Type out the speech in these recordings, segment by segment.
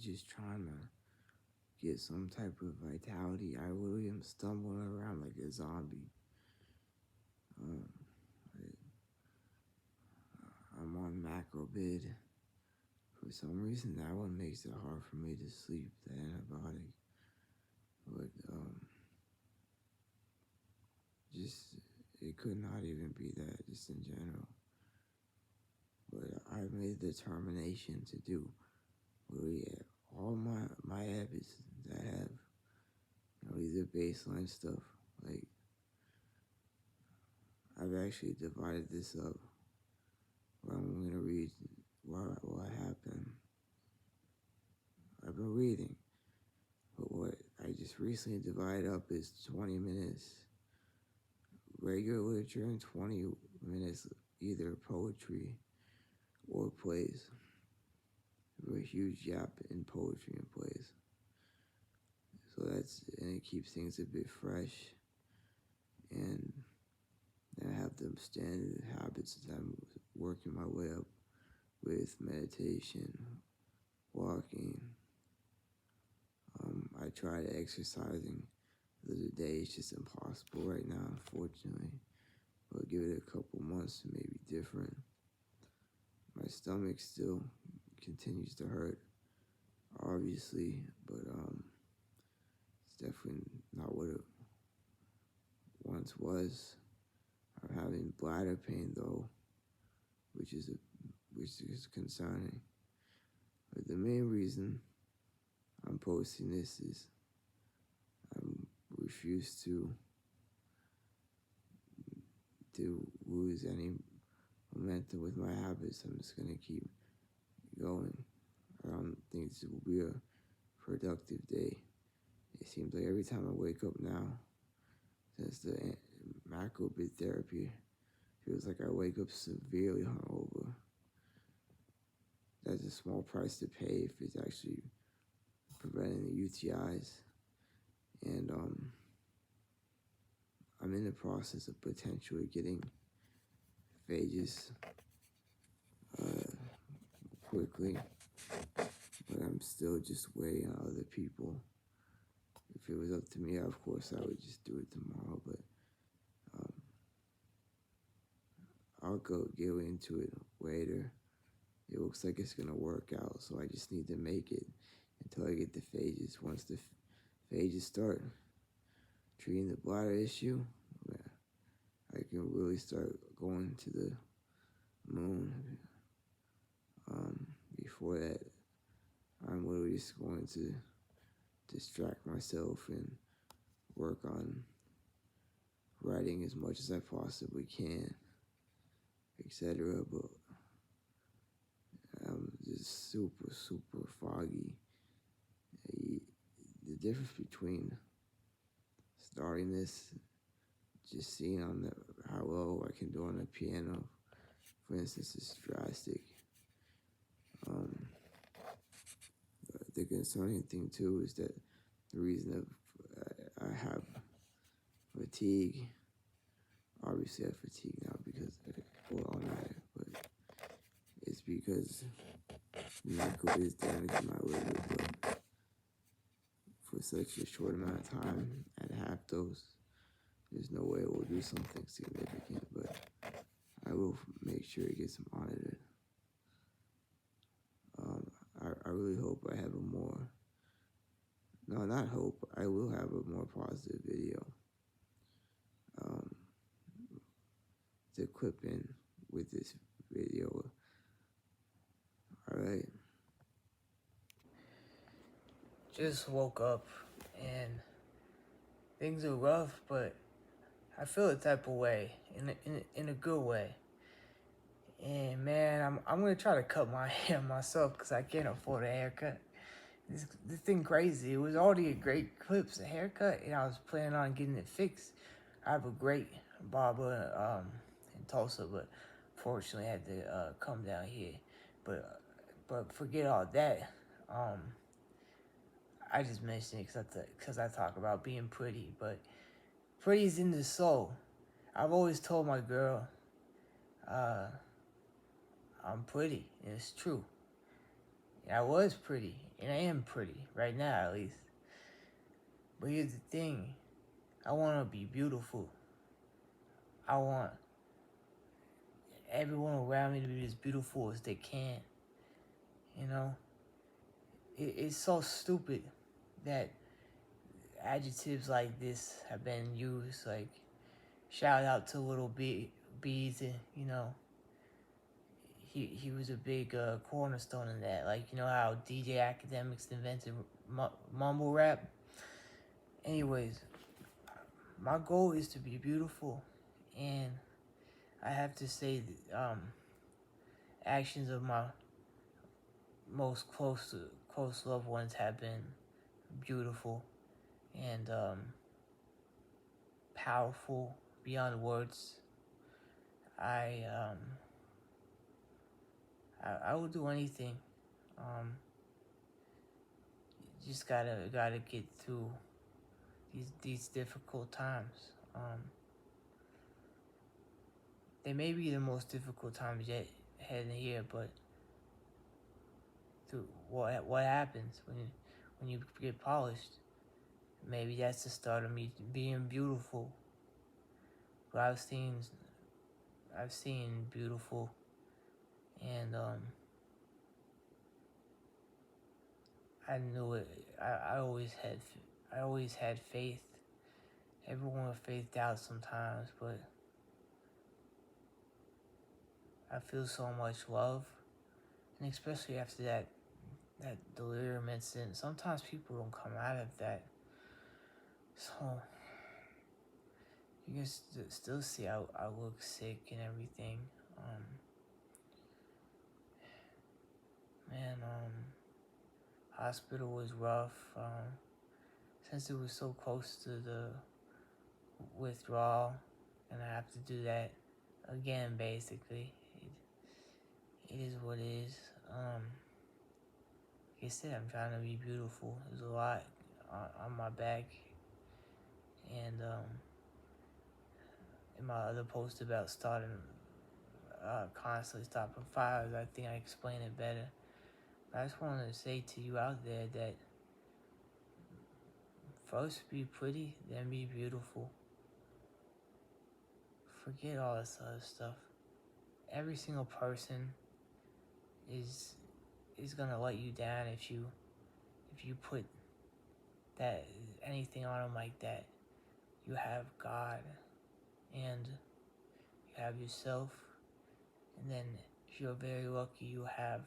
just trying to get some type of vitality. I really am stumbling around like a zombie. Um, I'm on Macrobid. For some reason, that one makes it hard for me to sleep, the antibiotic. But just, it could not even be that, just in general. But I made the determination to do really all my habits that have, either baseline stuff. Like, I've actually divided this up. Where I'm going to read what happened. I've been reading, but what I just recently divided up is 20 minutes regular literature and 20 minutes either poetry or plays. A huge gap in poetry and plays. So and it keeps things a bit fresh. And I have the standard habits that I'm working my way up with: meditation, walking. I tried exercising the other day. It's just impossible right now, unfortunately. But give it a couple months to maybe different. My stomach still continues to hurt, obviously, but it's definitely not what it once was. I'm having bladder pain though, which is concerning. But the main reason I'm posting this is I refuse to lose any momentum with my habits. I'm just gonna keep going. I don't think this will be a productive day. It seems like every time I wake up now, since the Macrobid therapy, feels like I wake up severely hungover. That's a small price to pay if it's actually preventing the UTIs. And I'm in the process of potentially getting phages quickly, but I'm still just waiting on other people. If it was up to me, of course, I would just do it tomorrow, but I'll get into it later. It looks like it's gonna work out, so I just need to make it until I get the phages. Once the phages start treating the bladder issue, I can really start going to the moon. Before that, I'm literally just going to distract myself and work on writing as much as I possibly can, etc. But I'm just super foggy. The difference between starting this, just seeing on how low I can do on the piano, for instance, is drastic. The concerning thing too is that the reason I have fatigue, obviously I have fatigue now because all night, but it's because Michael is damaging my liver. But for such a short amount of time, at half dose, there's no way it will do something significant, but I will make sure it gets monitored. I really hope I have I will have a more positive video to clip in with this video. Alright. Just woke up and things are rough, but I feel a type of way, in a good way. And man, I'm gonna try to cut my hair myself because I can't afford a haircut. This thing crazy. It was already a great clips, a haircut, and I was planning on getting it fixed. I have a great barber in Tulsa, but fortunately I had to come down here. But forget all that. I just mentioned it because I talk about being pretty, but pretty is in the soul. I've always told my girl, I'm pretty, and it's true. I was pretty, and I am pretty right now, at least. But here's the thing: I want to be beautiful. I want everyone around me to be as beautiful as they can. You know, it's so stupid that adjectives like this have been used. Like, shout out to Little Bees, and he was a big cornerstone in that. Like, you know how DJ Academics invented mumble rap. Anyways, my goal is to be beautiful, and I have to say, actions of my most close loved ones have been beautiful and powerful beyond words. I um, I will do anything. Um, just gotta get through these difficult times. They may be the most difficult times yet ahead in here, but through what happens when you get polished? Maybe that's the start of me being beautiful. But I've seen beautiful, and I knew it. I always had faith. Everyone with faith doubts sometimes, but I feel so much love, and especially after that delirium incident. Sometimes people don't come out of that, so you can still see I look sick and everything. Um, man, hospital was rough. Since it was so close to the withdrawal, and I have to do that again. Basically, it is what it is. Like I said, I'm trying to be beautiful. There's a lot on my back, and in my other post about starting, constantly stopping fires, I think I explained it better. But I just wanted to say to you out there that first be pretty, then be beautiful. Forget all this other stuff. Every single person is gonna let you down if you put that anything on them like that. You have God, and you have yourself, and then if you're very lucky, you have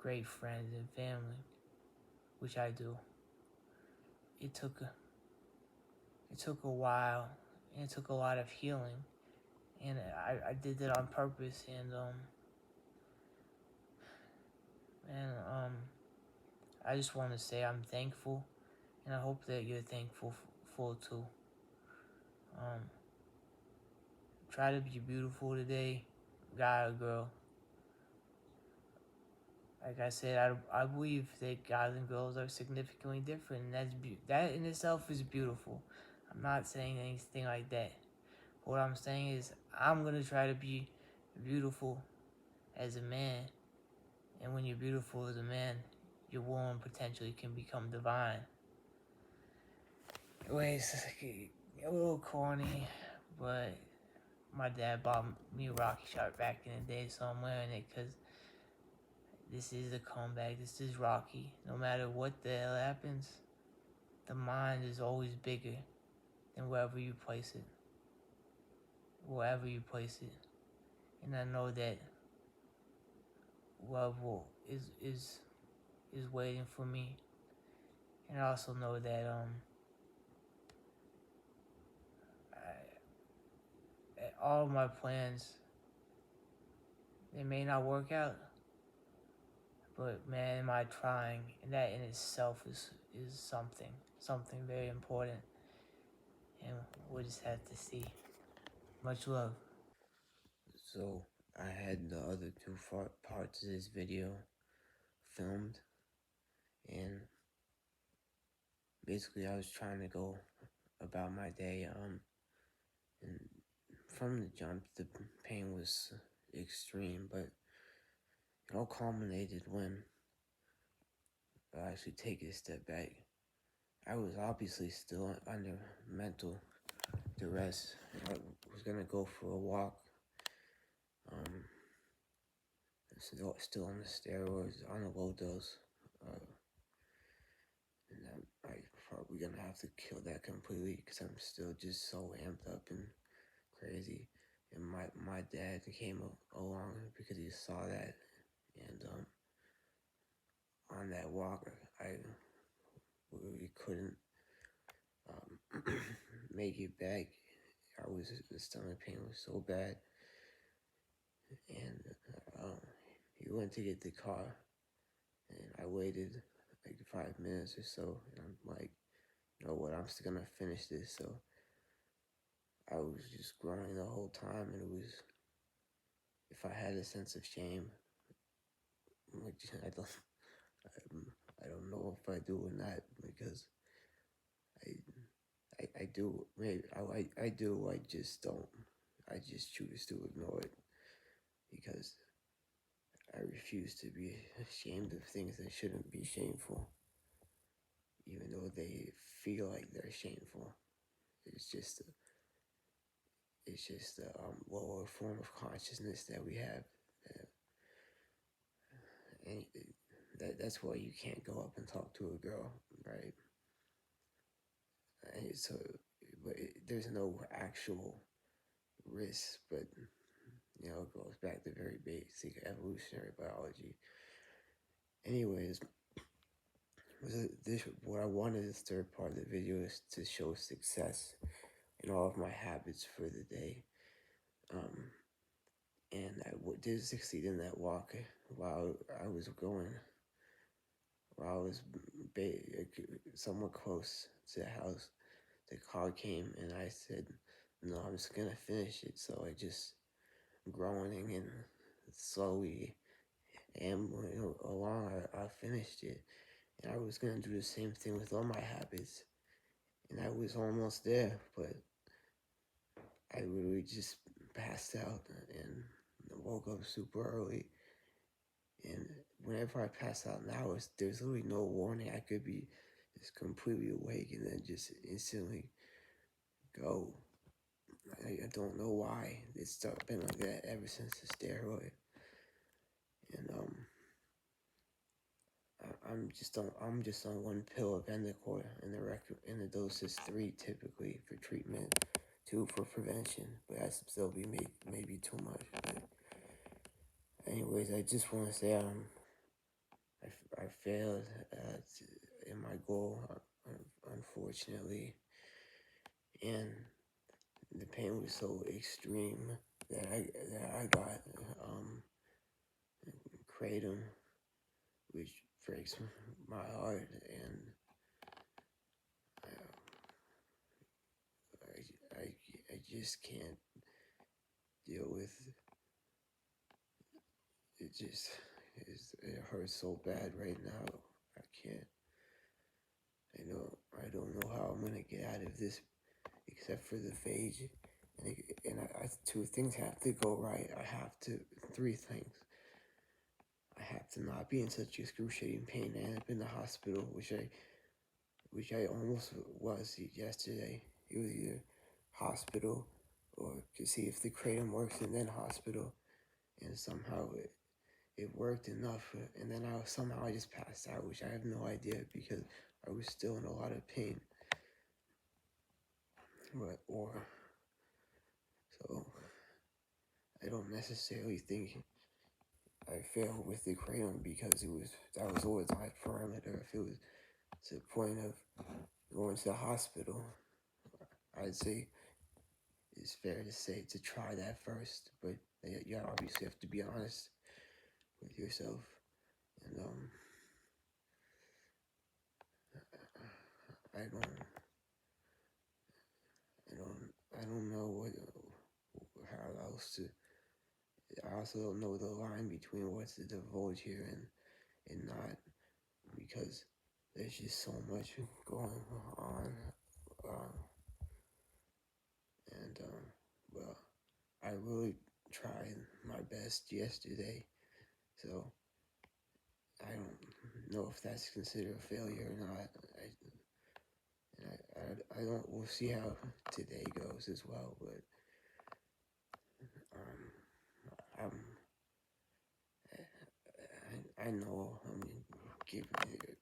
great friends and family, which I do. It took a while, and it took a lot of healing, and I did that on purpose, and I just want to say I'm thankful, and I hope that you're thankful full too. Um, Try to be beautiful today, guy or girl. Like I said, I believe that guys and girls are significantly different, and that in itself is beautiful. I'm not saying anything like that. What I'm saying is I'm gonna try to be beautiful as a man, and when you're beautiful as a man, your woman potentially can become divine. Anyways, a little corny, but my dad bought me a Rocky shirt back in the day, so I'm wearing it because this is a comeback. This is Rocky. No matter what the hell happens, the mind is always bigger than wherever you place it. Wherever you place it. And I know that love is waiting for me. And I also know that all of my plans, they may not work out, but man, am I trying, and that in itself is something very important, and we'll just have to see. Much love. So I had the other two parts of this video filmed, and basically I was trying to go about my day. And from the jump, the pain was extreme, but it all culminated when actually take a step back. I was obviously still under mental duress. I was gonna go for a walk. Um, still on the steroids, on a low dose. And I probably gonna have to kill that completely because I'm still just so amped up and crazy. And my dad came along because he saw that, and on that walk, we couldn't make it back. The stomach pain was so bad, and he went to get the car, and I waited like 5 minutes or so, and I'm like, you know what, I'm still gonna finish this. So I was just growing the whole time, and it was, if I had a sense of shame, which I don't know if I do or not, because I do, maybe I do, I just don't, I just choose to ignore it, because I refuse to be ashamed of things that shouldn't be shameful, even though they feel like they're shameful. It's just a lower form of consciousness that we have, and that's why you can't go up and talk to a girl, right? And so, but there's no actual risk, but it goes back to very basic evolutionary biology. Anyways, what I wanted this third part of the video is to show success in all of my habits for the day. And I did succeed in that walk while I was somewhat close to the house. The car came and I said, no, I'm just gonna finish it. So I just groaning and slowly ambling along, I finished it. And I was gonna do the same thing with all my habits. And I was almost there, but I literally just passed out and woke up super early. And whenever I pass out now, there's literally no warning. I could be just completely awake and then just instantly go. I don't know why. It's been like that ever since the steroid. And I'm just on one pill of Endicott, and the dose is 3 typically for treatment, 2 for prevention. But that's still be maybe too much. But anyways, I just want to say I failed in my goal, unfortunately, and the pain was so extreme that I got kratom, which breaks my heart, and I just can't deal with it. It hurts so bad right now. I can't. I don't know how I'm gonna get out of this, except for the phage. And two things have to go right. Three things. I have to not be in such excruciating pain and end up in the hospital, which I almost was yesterday. It was either hospital or to see if the kratom works and then hospital. And somehow it worked enough, and then somehow I just passed out, which I have no idea because I was still in a lot of pain. So I don't necessarily think I failed with the kratom because that was always my parameter. If it was to the point of going to the hospital, I'd say it's fair to say to try that first, but you obviously have to be honest with yourself. And I don't know how else to. I also don't know the line between what's to divulge here and not, because there's just so much going on. And well, I really tried my best yesterday, so I don't know if that's considered a failure or not. I don't. We'll see how today goes as well. But I'm. I know I'm giving it.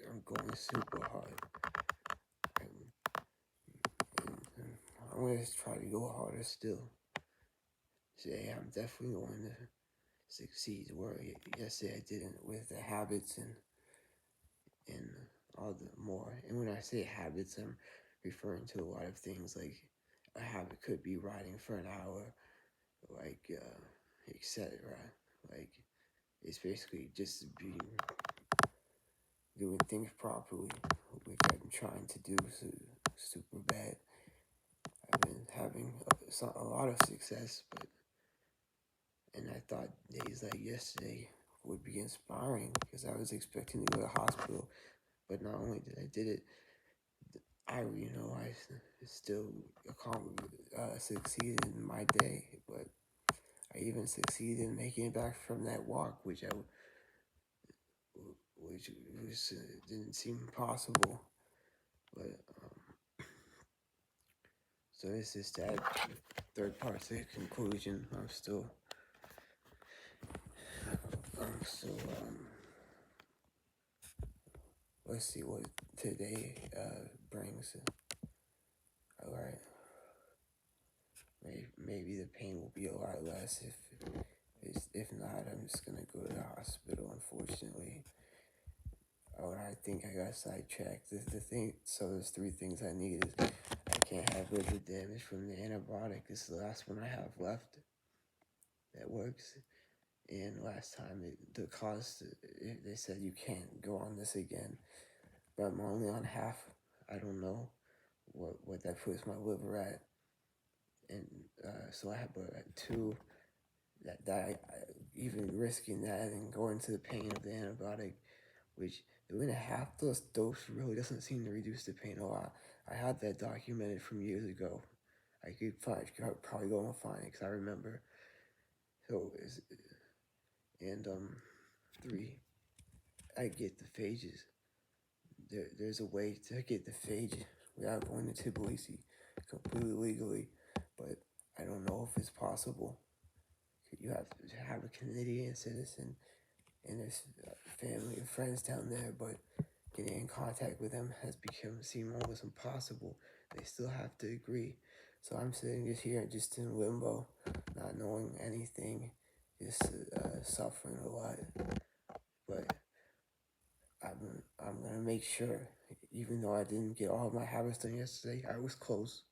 I'm going super hard. I'm gonna try to go harder still. Today I'm definitely going to succeed. Where yesterday I didn't with the habits and all the more. And when I say habits, I'm referring to a lot of things. Like a habit could be riding for an hour, like etc. Like it's basically just doing things properly, which I'm trying to do super bad. I've been having a lot of success, and I thought days like yesterday would be inspiring because I was expecting to go to the hospital, but not only did I did it, I still succeeded in my day, but I even succeeded in making it back from that walk, which didn't seem possible, but so this is that third part to the conclusion. I'm still let's see what today brings. All right, maybe the pain will be a lot less. If not, I'm just gonna go to the hospital. Unfortunately, I think I got sidetracked. The thing. So there's three things I need. Is I can't have liver damage from the antibiotic. This is the last one I have left that works. And last time, the cost, they said you can't go on this again. But I'm only on half. I don't know what that puts my liver at. And so I have two, that even risking that and going to the pain of the antibiotic, which doing a half dose really doesn't seem to reduce the pain a lot. I had that documented from years ago. I could probably go and find it because I remember. So, three, I get the phages. There's a way to get the phage without going to Tbilisi completely legally, but I don't know if it's possible. You have to have a Canadian citizen and there's family and friends down there, but getting in contact with them has seem almost impossible. They still have to agree. So I'm sitting just here, just in limbo, not knowing anything, just suffering a lot. But I'm gonna make sure, even though I didn't get all of my habits done yesterday, I was close.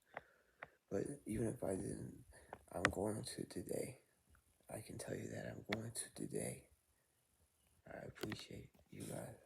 But even if I didn't, I'm going to today. I can tell you that I'm going to today. I appreciate you guys.